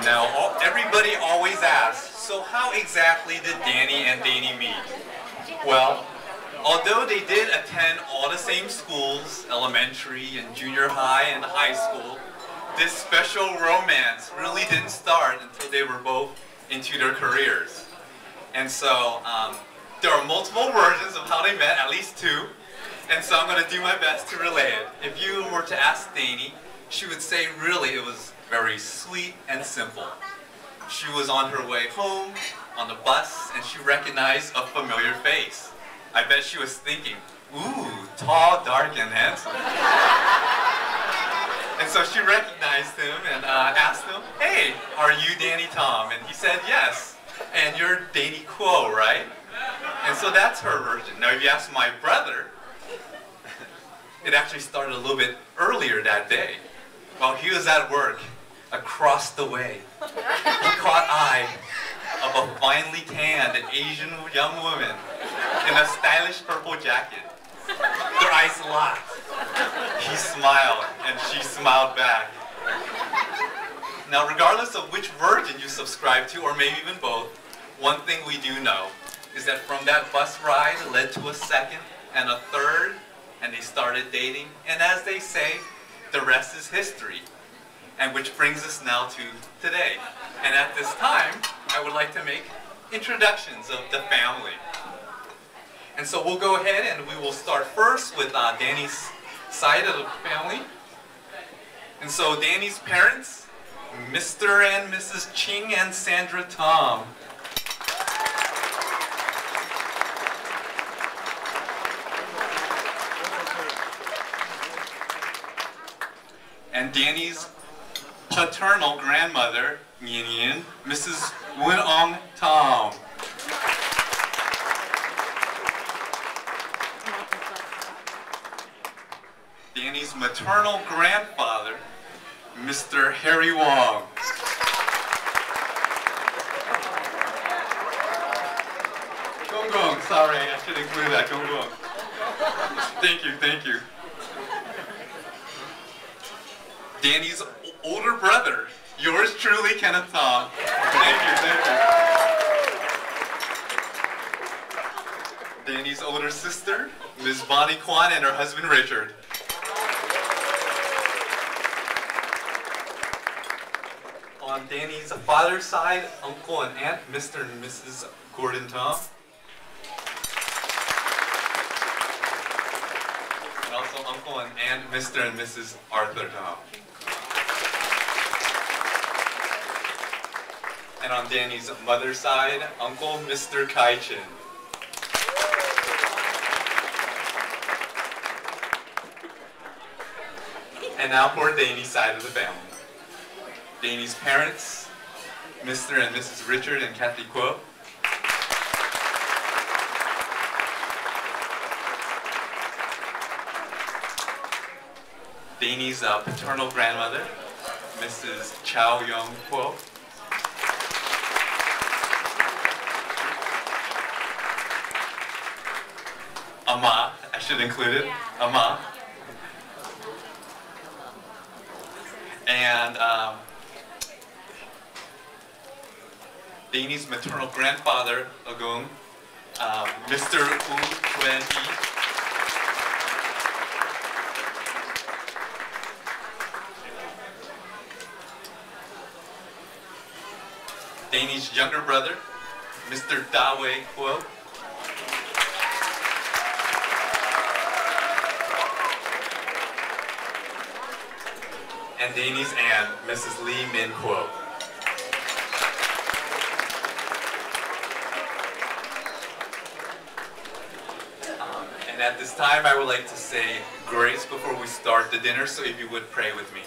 Now, everybody always asks, so how exactly did Danny and Danny meet? Well, although they did attend all the same schools, elementary and junior high and high school, this special romance really didn't start until they were both into their careers. And so, there are multiple versions of how they met, at least two, and so I'm going to do my best to relay it. If you were to ask Danny, she would say really it was very sweet and simple. She was on her way home on the bus and she recognized a familiar face. I bet she was thinking, ooh, tall, dark, and handsome. And so she recognized him and asked him, hey, are you Danny Tom? And he said, yes. And you're Danny Quo, right? And so that's her version. Now if you ask my brother, it actually started a little bit earlier that day. While he was at work, across the way, he caught eye of a finely tanned Asian young woman in a stylish purple jacket. Their eyes locked. He smiled, and she smiled back. Now, regardless of which version you subscribe to, or maybe even both, one thing we do know is that from that bus ride led to a second and a third, and they started dating, and as they say, the rest is history. And which brings us now to today. And at this time, I would like to make introductions of the family. And so we'll go ahead and we will start first with Danny's side of the family. And so Danny's parents, Mr. and Mrs. Ching and Sandra Tom. And Danny's paternal grandmother, Yin, Mrs. Win-ong Tom. Danny's maternal grandfather, Mr. Harry Wong. Gong Gong, sorry, I should include that, Gong Gong. Thank you, thank you. Danny's older brother, yours truly, Kenneth Tom. Thank you, thank you. Danny's older sister, Ms. Bonnie Kwan, and her husband, Richard. On Danny's father's side, uncle and aunt, Mr. and Mrs. Gordon Tom. And also uncle and aunt, Mr. and Mrs. Arthur Tom. And on Danny's mother's side, Uncle Mr. Kai-chin. And now for Danny's side of the family. Danny's parents, Mr. and Mrs. Richard and Kathy Kuo. Danny's paternal grandmother, Mrs. Chow Young Kuo. Ama, I should include it, Ama. And Danny's maternal grandfather, Agung, Mr. Wu Wen-hee. Danny's younger brother, Mr. Da Wei Kuo. And Danny's aunt, Mrs. Lee Min Kuo. And at this time, I would like to say grace before we start the dinner, so if you would pray with me.